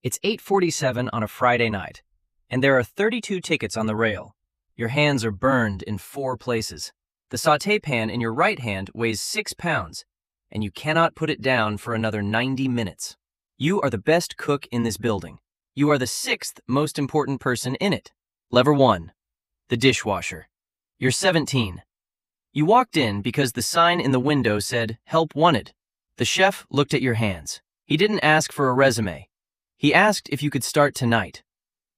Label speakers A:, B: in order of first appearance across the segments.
A: It's 8:47 on a Friday night, and there are 32 tickets on the rail. Your hands are burned in 4 places. The sauté pan in your right hand weighs 6 pounds, and you cannot put it down for another 90 minutes. You are the best cook in this building. You are the 6th most important person in it. Lever 1. The dishwasher. You're 17. You walked in because the sign in the window said, "Help wanted." The chef looked at your hands. He didn't ask for a resume. He asked if you could start tonight.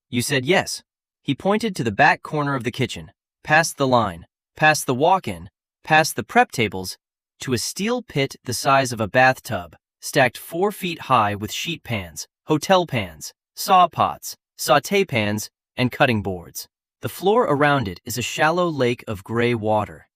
A: You said yes. He pointed to the back corner of the kitchen, past the line, past the walk-in, past the prep tables, to a steel pit the size of a bathtub, stacked 4 feet high with sheet pans, hotel pans, saw pots, sauté pans, and cutting boards. The floor around it is a shallow lake of gray water.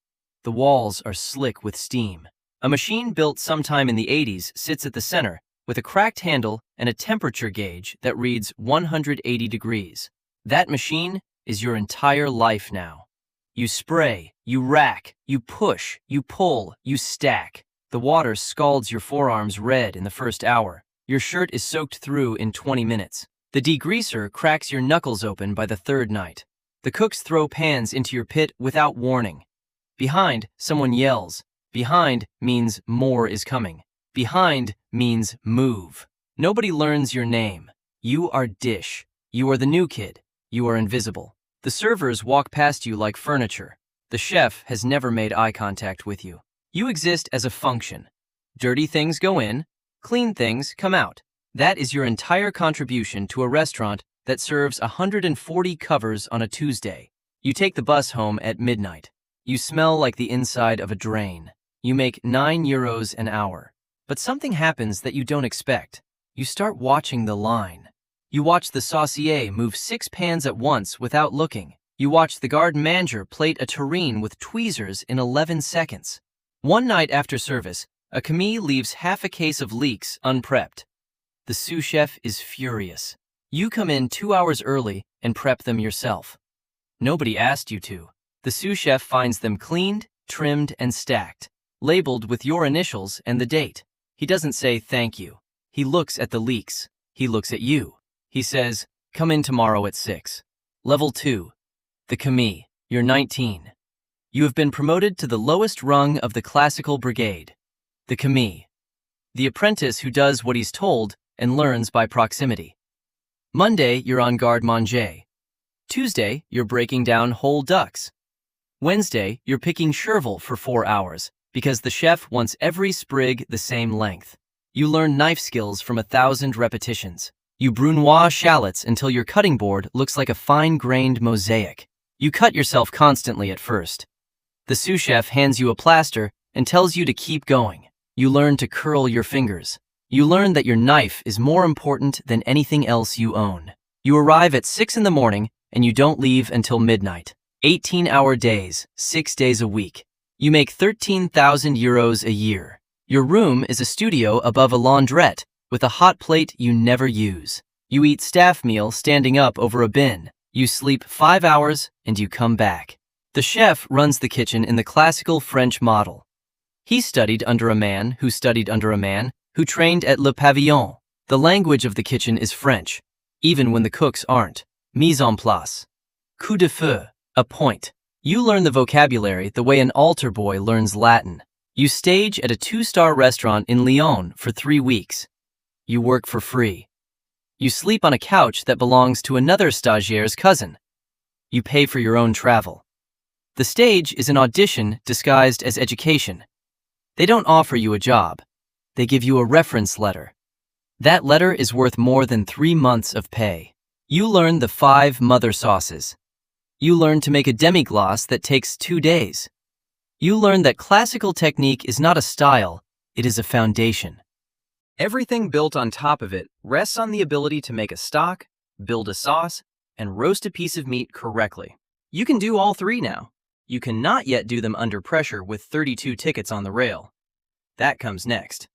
A: The walls are slick with steam. A machine built sometime in the 80s sits at the center, with a cracked handle and a temperature gauge that reads 180 degrees. That machine is your entire life now. You spray, you rack, you push, you pull, you stack. The water scalds your forearms red in the first hour. Your shirt is soaked through in 20 minutes. The degreaser cracks your knuckles open by the 3rd night. The cooks throw pans into your pit without warning. Behind, someone yells. Behind means more is coming. Behind means move. Nobody learns your name. You are Dish. You are the new kid. You are invisible. The servers walk past you like furniture. The chef has never made eye contact with you. You exist as a function. Dirty things go in, clean things come out. That is your entire contribution to a restaurant that serves 140 covers on a Tuesday. You take the bus home at midnight. You smell like the inside of a drain. You make €9 an hour. But something happens that you don't expect. You start watching the line. You watch the saucier move 6 pans at once without looking. You watch the garde manger plate a terrine with tweezers in 11 seconds. One night after service, a commis leaves half a case of leeks unprepped. The sous chef is furious. You come in 2 hours early and prep them yourself. Nobody asked you to. The sous chef finds them cleaned, trimmed, and stacked, labeled with your initials and the date. He doesn't say thank you. He looks at the leeks. He looks at you. He says, "Come in tomorrow at 6. Level 2. The commis. You're 19. You have been promoted to the lowest rung of the classical brigade. The commis. The apprentice who does what he's told and learns by proximity. Monday, you're on garde manger. Tuesday, you're breaking down whole ducks. Wednesday, you're picking chervil for 4 hours, because the chef wants every sprig the same length. You learn knife skills from 1,000 repetitions. You brunoise shallots until your cutting board looks like a fine-grained mosaic. You cut yourself constantly at first. The sous chef hands you a plaster and tells you to keep going. You learn to curl your fingers. You learn that your knife is more important than anything else you own. You arrive at 6 in the morning and you don't leave until midnight. 18-hour days, 6 days a week. You make €13,000 a year. Your room is a studio above a laundrette with a hot plate you never use. You eat staff meal standing up over a bin. You sleep 5 hours and you come back. The chef runs the kitchen in the classical French model. He studied under a man who studied under a man who trained at Le Pavillon. The language of the kitchen is French, even when the cooks aren't. Mise en place. Coup de feu. A point. You learn the vocabulary the way an altar boy learns Latin. You stage at a 2-star restaurant in Lyon for 3 weeks. You work for free. You sleep on a couch that belongs to another stagiaire's cousin. You pay for your own travel. The stage is an audition disguised as education. They don't offer you a job. They give you a reference letter. That letter is worth more than 3 months of pay. You learn the 5 mother sauces. You learn to make a demi-glace that takes 2 days. You learn that classical technique is not a style, it is a foundation. Everything built on top of it rests on the ability to make a stock, build a sauce, and roast a piece of meat correctly. You can do all 3 now. You cannot yet do them under pressure with 32 tickets on the rail. That comes next.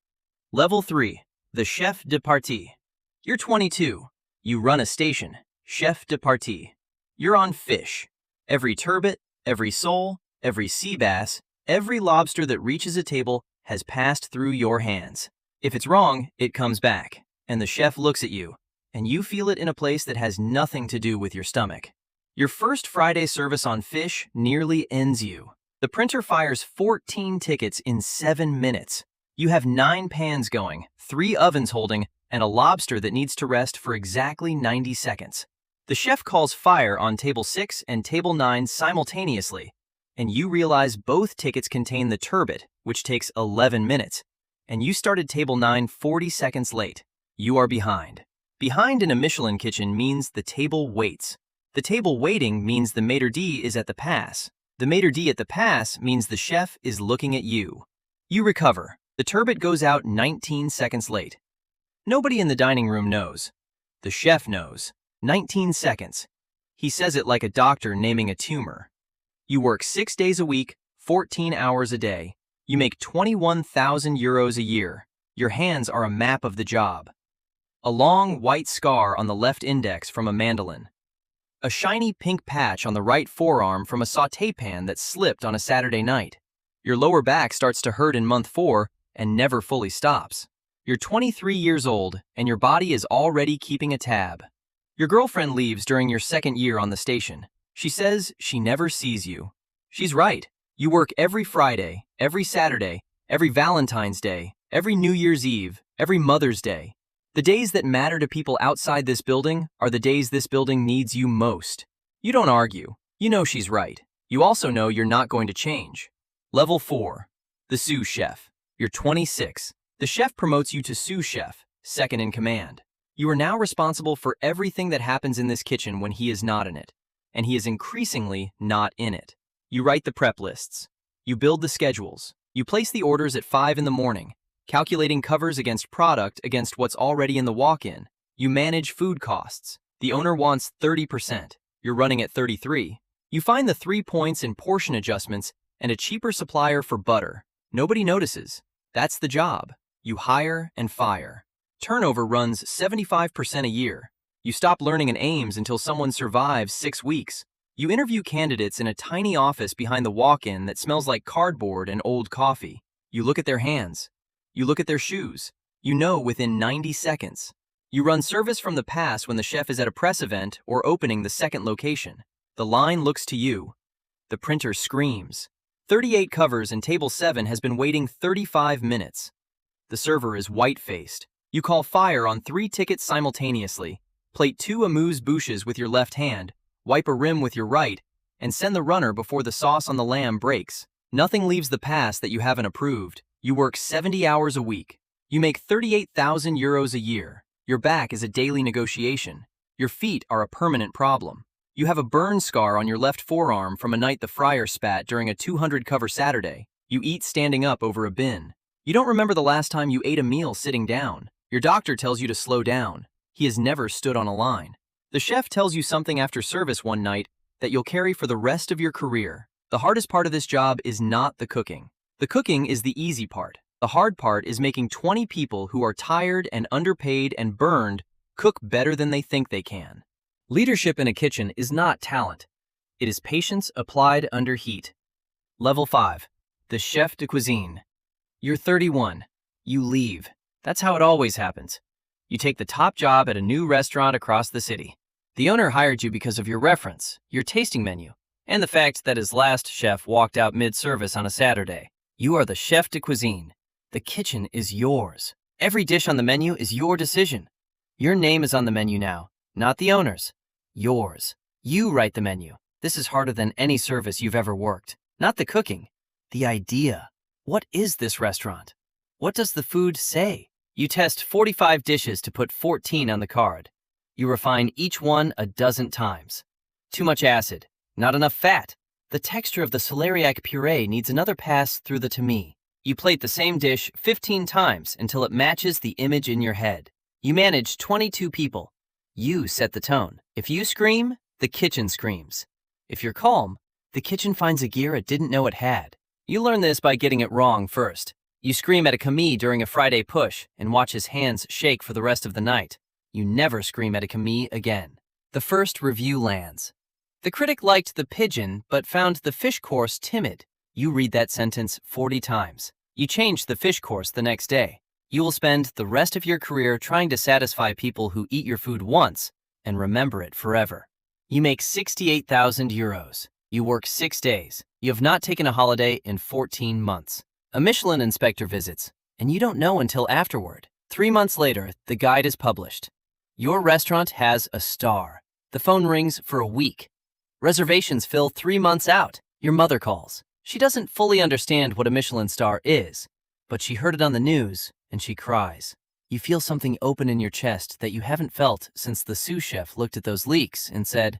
A: Level 3. The chef de partie. You're 22. You run a station. Chef de partie. You're on fish. Every turbot, every sole, every sea bass, every lobster that reaches a table has passed through your hands. If it's wrong, it comes back, and the chef looks at you, and you feel it in a place that has nothing to do with your stomach. Your first Friday service on fish nearly ends you. The printer fires 14 tickets in 7 minutes. You have 9 pans going, 3 ovens holding, and a lobster that needs to rest for exactly 90 seconds. The chef calls fire on table 6 and table 9 simultaneously, and you realize both tickets contain the turbot, which takes 11 minutes, and you started table 9 40 seconds late. You are behind. Behind in a Michelin kitchen means the table waits. The table waiting means the maitre d' is at the pass. The maitre d' at the pass means the chef is looking at you. You recover. The turbot goes out 19 seconds late. Nobody in the dining room knows. The chef knows. 19 seconds. He says it like a doctor naming a tumor. You work 6 days a week, 14 hours a day. You make 21,000 euros a year. Your hands are a map of the job. A long white scar on the left index from a mandolin. A shiny pink patch on the right forearm from a sauté pan that slipped on a Saturday night. Your lower back starts to hurt in month 4 and never fully stops. You're 23 years old and your body is already keeping a tab. Your girlfriend leaves during your 2nd year on the station. She says she never sees you. She's right. You work every Friday, every Saturday, every Valentine's Day, every New Year's Eve, every Mother's Day. The days that matter to people outside this building are the days this building needs you most. You don't argue. You know she's right. You also know you're not going to change. Level 4. The Sous chef. You're 26. The chef promotes you to sous chef, 2nd in command. You are now responsible for everything that happens in this kitchen when he is not in it, and he is increasingly not in it. You write the prep lists. You build the schedules. You place the orders at 5 in the morning, calculating covers against product against what's already in the walk-in. You manage food costs. The owner wants 30%. You're running at 33. You find the 3 points in portion adjustments and a cheaper supplier for butter. Nobody notices. That's the job. You hire and fire. Turnover runs 75% a year. You stop learning an AIMS until someone survives 6 weeks. You interview candidates in a tiny office behind the walk-in that smells like cardboard and old coffee. You look at their hands. You look at their shoes. You know within 90 seconds. You run service from the pass when the chef is at a press event or opening the 2nd location. The line looks to you. The printer screams. 38 covers and table 7 has been waiting 35 minutes. The server is white-faced. You call fire on 3 tickets simultaneously, plate 2 amuse-bouches with your left hand, wipe a rim with your right, and send the runner before the sauce on the lamb breaks. Nothing leaves the pass that you haven't approved. You work 70 hours a week. You make 38,000 euros a year. Your back is a daily negotiation. Your feet are a permanent problem. You have a burn scar on your left forearm from a night the fryer spat during a 200-cover Saturday. You eat standing up over a bin. You don't remember the last time you ate a meal sitting down. Your doctor tells you to slow down. He has never stood on a line. The chef tells you something after service one night that you'll carry for the rest of your career. The hardest part of this job is not the cooking. The cooking is the easy part. The hard part is making 20 people who are tired and underpaid and burned cook better than they think they can. Leadership in a kitchen is not talent. It is patience applied under heat. Level 5. The chef de cuisine. You're 31. You leave. That's how it always happens. You take the top job at a new restaurant across the city. The owner hired you because of your reference, your tasting menu, and the fact that his last chef walked out mid-service on a Saturday. You are the chef de cuisine. The kitchen is yours. Every dish on the menu is your decision. Your name is on the menu now, not the owner's. Yours. You write the menu. This is harder than any service you've ever worked. Not the cooking. The idea. What is this restaurant? What does the food say? You test 45 dishes to put 14 on the card. You refine each one a dozen times. Too much acid. Not enough fat. The texture of the celeriac puree needs another pass through the tamis. You plate the same dish 15 times until it matches the image in your head. You manage 22 people. You set the tone. If you scream, the kitchen screams. If you're calm, the kitchen finds a gear it didn't know it had. You learn this by getting it wrong first. You scream at a commis during a Friday push and watch his hands shake for the rest of the night. You never scream at a commis again. The first review lands. The critic liked the pigeon but found the fish course timid. You read that sentence 40 times. You change the fish course the next day. You will spend the rest of your career trying to satisfy people who eat your food once and remember it forever. You make 68,000 euros. You work 6 days. You have not taken a holiday in 14 months. A Michelin inspector visits, and you don't know until afterward. 3 months later, the guide is published. Your restaurant has a star. The phone rings for a week. Reservations fill 3 months out. Your mother calls. She doesn't fully understand what a Michelin star is, but she heard it on the news, and she cries. You feel something open in your chest that you haven't felt since the Sous chef looked at those leeks and said,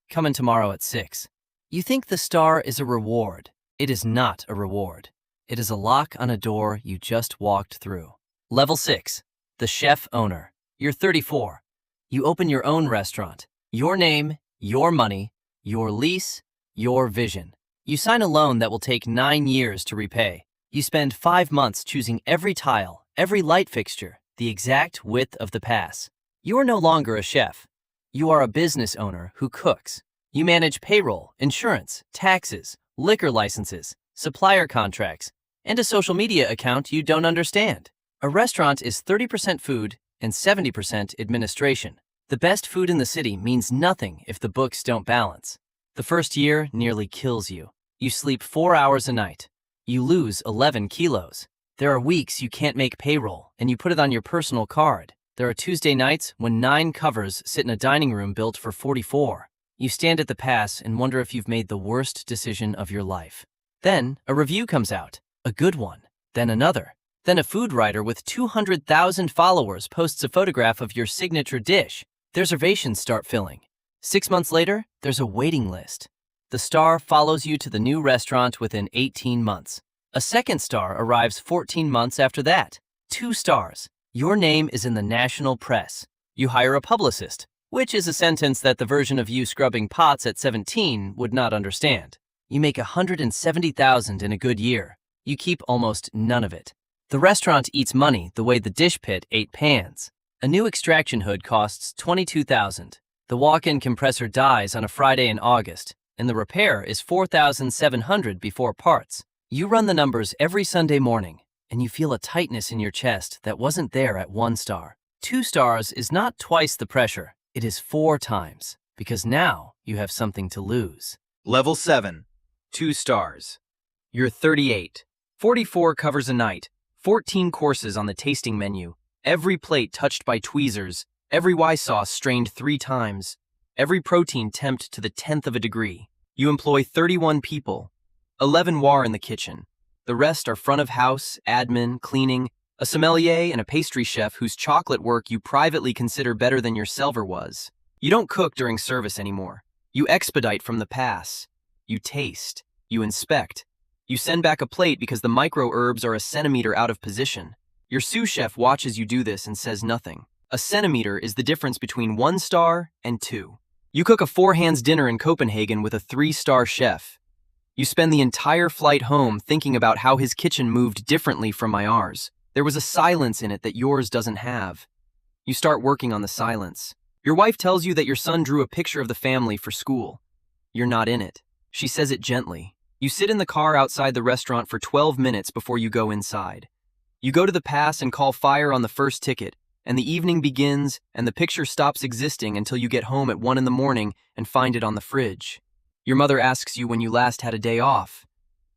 A: "Come in tomorrow at 6. You think the star is a reward. It is not a reward. It is a lock on a door you just walked through. Level 6. The chef owner. You're 34. You open your own restaurant. Your name, your money, your lease, your vision. You sign a loan that will take 9 years to repay. You spend 5 months choosing every tile, every light fixture, the exact width of the pass. You are no longer a chef. You are a business owner who cooks. You manage payroll, insurance, taxes, liquor licenses, supplier contracts, and a social media account you don't understand. A restaurant is 30% food and 70% administration. The best food in the city means nothing if the books don't balance. The first year nearly kills you. You sleep 4 hours a night. You lose 11 kilos. There are weeks you can't make payroll, and you put it on your personal card. There are Tuesday nights when 9 covers sit in a dining room built for 44. You stand at the pass and wonder if you've made the worst decision of your life. Then a review comes out, a good one, then another. Then a food writer with 200,000 followers posts a photograph of your signature dish. Reservations start filling. 6 months later, there's a waiting list. The star follows you to the new restaurant within 18 months. A second star arrives 14 months after that. 2 stars. Your name is in the national press. You hire a publicist, which is a sentence that the version of you scrubbing pots at 17 would not understand. You make 170,000 in a good year. You keep almost none of it. The restaurant eats money the way the dish pit ate pans. A new extraction hood costs 22,000. The walk-in compressor dies on a Friday in August, and the repair is 4,700 before parts. You run the numbers every Sunday morning, and you feel a tightness in your chest that wasn't there at 1 star. 2 stars is not twice the pressure. It is 4 times, because now you have something to lose. Level 7. 2 stars. You're 38. 44 covers a night. 14 courses on the tasting menu. Every plate touched by tweezers. Every Y sauce strained 3 times. Every protein temped to the 10th of a degree. You employ 31 people. 11 are in the kitchen. The rest are front of house, admin, cleaning, a sommelier, and a pastry chef whose chocolate work you privately consider better than your silver was. You don't cook during service anymore. You expedite from the pass. You taste. You inspect. You send back a plate because the micro herbs are a centimeter out of position. Your sous chef watches you do this and says nothing. A centimeter is the difference between 1 star and 2. You cook a 4-hands dinner in Copenhagen with a 3-star chef. You spend the entire flight home thinking about how his kitchen moved differently from ours. There was a silence in it that yours doesn't have. You start working on the silence. Your wife tells you that your son drew a picture of the family for school. You're not in it. She says it gently. You sit in the car outside the restaurant for 12 minutes before you go inside. You go to the pass and call fire on the first ticket, and the evening begins, and the picture stops existing until you get home at 1 in the morning and find it on the fridge. Your mother asks you when you last had a day off.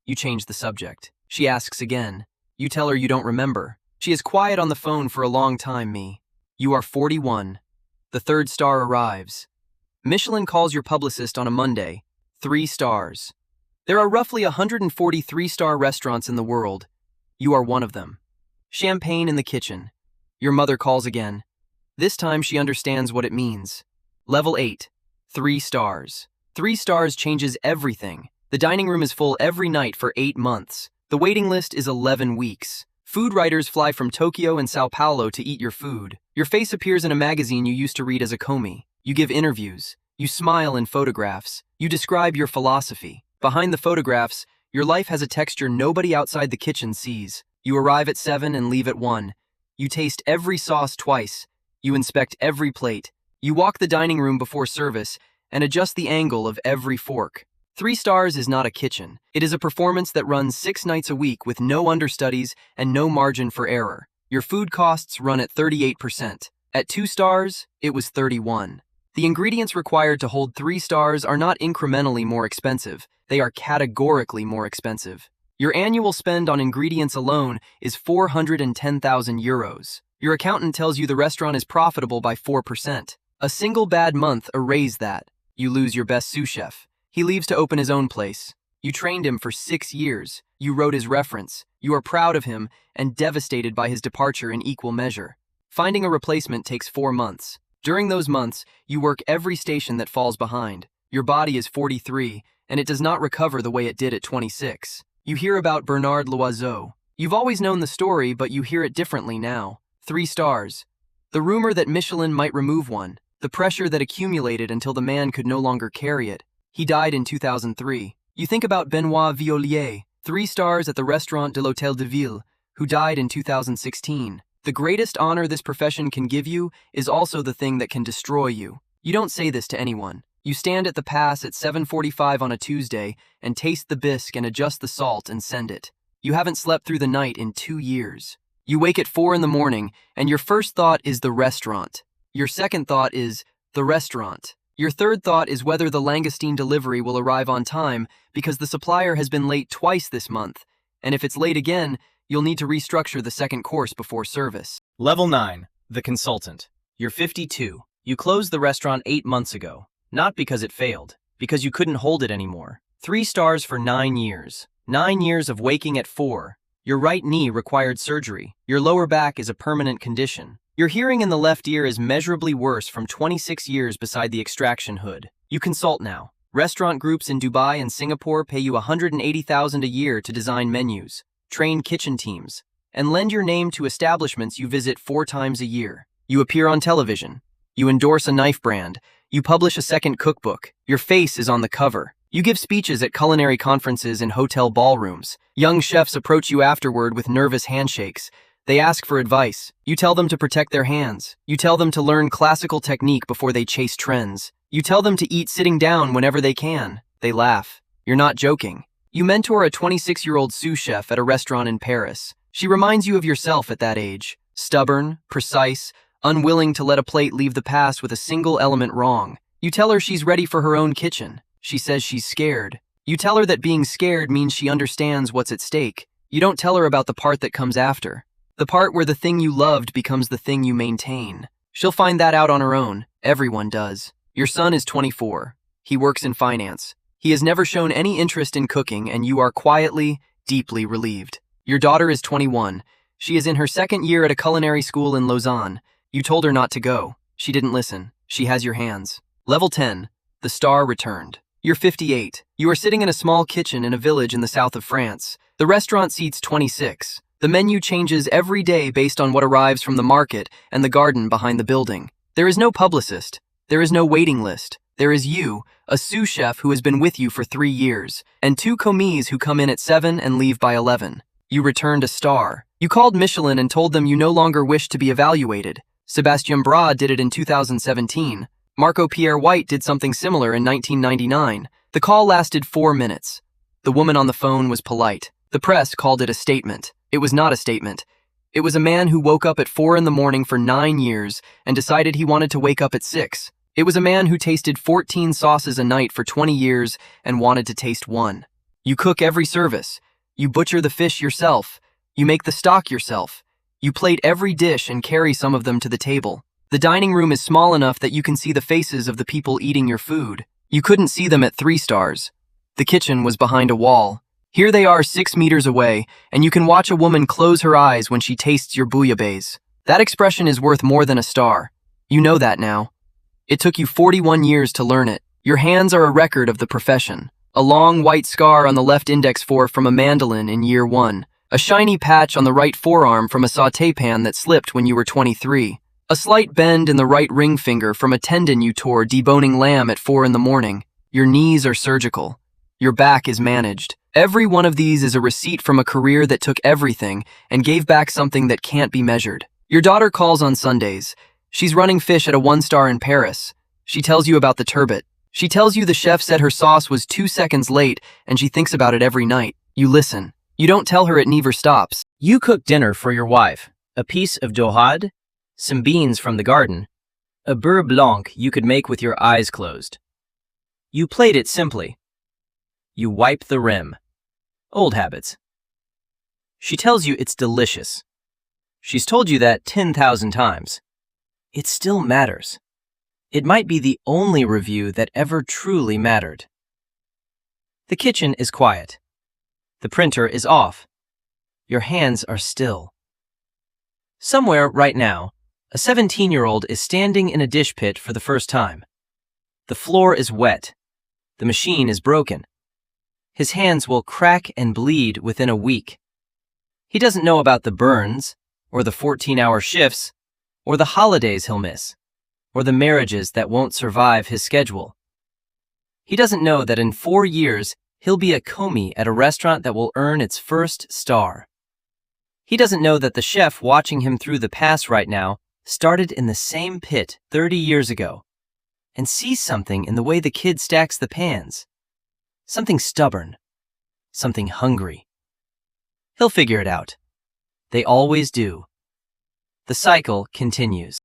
A: You change the subject. She asks again. You tell her you don't remember. She is quiet on the phone for a long time, me. You are 41. The 3rd star arrives. Michelin calls your publicist on a Monday. 3 stars. There are roughly 140 3-star restaurants in the world. You are one of them. Champagne in the kitchen. Your mother calls again. This time she understands what it means. Level 8. 3 stars. 3 stars changes everything. The dining room is full every night for 8 months. The waiting list is 11 weeks. Food writers fly from Tokyo and Sao Paulo to eat your food. Your face appears in a magazine you used to read as a Commis. You give interviews. You smile in photographs. You describe your philosophy. Behind the photographs, your life has a texture nobody outside the kitchen sees. You arrive at 7 and leave at 1. You taste every sauce twice. You inspect every plate. You walk the dining room before service and adjust the angle of every fork. 3 stars is not a kitchen. It is a performance that runs 6 nights a week with no understudies and no margin for error. Your food costs run at 38%. At 2 stars, it was 31. The ingredients required to hold 3 stars are not incrementally more expensive, they are categorically more expensive. Your annual spend on ingredients alone is 410,000 euros. Your accountant tells you the restaurant is profitable by 4%. A single bad month erased that. You lose your best sous chef. He leaves to open his own place. You trained him for 6 years. You wrote his reference. You are proud of him and devastated by his departure in equal measure. Finding a replacement takes 4 months. During those months, you work every station that falls behind. Your body is 43, and it does not recover the way it did at 26. You hear about Bernard Loiseau. You've always known the story, but you hear it differently now. 3 stars. The rumor that Michelin might remove one. The pressure that accumulated until the man could no longer carry it. He died in 2003. You think about Benoit Violier, 3 stars at the Restaurant de l'Hôtel de Ville, who died in 2016. The greatest honor this profession can give you is also the thing that can destroy you. You don't say this to anyone. You stand at the pass at 7:45 on a Tuesday and taste the bisque and adjust the salt and send it. You haven't slept through the night in 2 years. You wake at 4 in the morning and your first thought is the restaurant. Your second thought is the restaurant. Your third thought is whether the langoustine delivery will arrive on time because the supplier has been late twice this month, and if it's late again, you'll need to restructure the second course before service. Level 9. The consultant. You're 52. You closed the restaurant 8 months ago. Not because it failed, because you couldn't hold it anymore. 3 stars for 9 years. 9 years of waking at 4. Your right knee required surgery. Your lower back is a permanent condition. Your hearing in the left ear is measurably worse from 26 years beside the extraction hood. You consult now. Restaurant groups in Dubai and Singapore pay you $180,000 a year to design menus, train kitchen teams, and lend your name to establishments you visit 4 times a year. You appear on television. You endorse a knife brand. You publish a second cookbook. Your face is on the cover. You give speeches at culinary conferences in hotel ballrooms. Young chefs approach you afterward with nervous handshakes. They ask for advice. You tell them to protect their hands. You tell them to learn classical technique before they chase trends. You tell them to eat sitting down whenever they can. They laugh. You're not joking. You mentor a 26-year-old sous chef at a restaurant in Paris. She reminds you of yourself at that age. Stubborn, precise, unwilling to let a plate leave the past with a single element wrong. You tell her she's ready for her own kitchen. She says she's scared. You tell her that being scared means she understands what's at stake. You don't tell her about the part that comes after. The part where the thing you loved becomes the thing you maintain. She'll find that out on her own. Everyone does. Your son is 24. He works in finance. He has never shown any interest in cooking, and you are quietly, deeply relieved. Your daughter is 21. She is in her 2nd year at a culinary school in Lausanne. You told her not to go. She didn't listen. She has your hands. Level 10. The star returned. You're 58. You are sitting in a small kitchen in a village in the south of France. The restaurant seats 26. The menu changes every day based on what arrives from the market and the garden behind the building. There is no publicist. There is no waiting list. There is you, a sous chef who has been with you for 3 years, and 2 commis who come in at 7 and leave by 11. You returned a star. You called Michelin and told them you no longer wish to be evaluated. Sébastien Bras did it in 2017. Marco Pierre White did something similar in 1999. The call lasted 4 minutes. The woman on the phone was polite. The press called it a statement. It was not a statement. It was a man who woke up at 4 in the morning for 9 years and decided he wanted to wake up at 6. It was a man who tasted 14 sauces a night for 20 years and wanted to taste 1. You cook every service. You butcher the fish yourself. You make the stock yourself. You plate every dish and carry some of them to the table. The dining room is small enough that you can see the faces of the people eating your food. You couldn't see them at 3 stars. The kitchen was behind a wall. Here they are 6 meters away, and you can watch a woman close her eyes when she tastes your bouillabaisse. That expression is worth more than a star. You know that now. It took you 41 years to learn it. Your hands are a record of the profession. A long white scar on the left index from a mandolin in year 1. A shiny patch on the right forearm from a sauté pan that slipped when you were 23. A slight bend in the right ring finger from a tendon you tore deboning lamb at 4 in the morning. Your knees are surgical. Your back is managed. Every one of these is a receipt from a career that took everything and gave back something that can't be measured. Your daughter calls on Sundays. She's running fish at a 1-star in Paris. She tells you about the turbot. She tells you the chef said her sauce was 2 seconds late and she thinks about it every night. You listen. You don't tell her it never stops. You cook dinner for your wife. a piece of dorade, some beans from the garden, a beurre blanc you could make with your eyes closed. You played it simply. You wipe the rim. Old habits. She tells you it's delicious. She's told you that 10,000 times. It still matters. It might be the only review that ever truly mattered. The kitchen is quiet. The printer is off. Your hands are still. Somewhere right now, a 17-year-old is standing in a dish pit for the first time. The floor is wet. The machine is broken. His hands will crack and bleed within a week. He doesn't know about the burns, or the 14-hour shifts, or the holidays he'll miss, or the marriages that won't survive his schedule. He doesn't know that in 4 years, he'll be a commis at a restaurant that will earn its first star. He doesn't know that the chef watching him through the pass right now started in the same pit 30 years ago and sees something in the way the kid stacks the pans. Something stubborn. Something hungry. He'll figure it out. They always do. The cycle continues.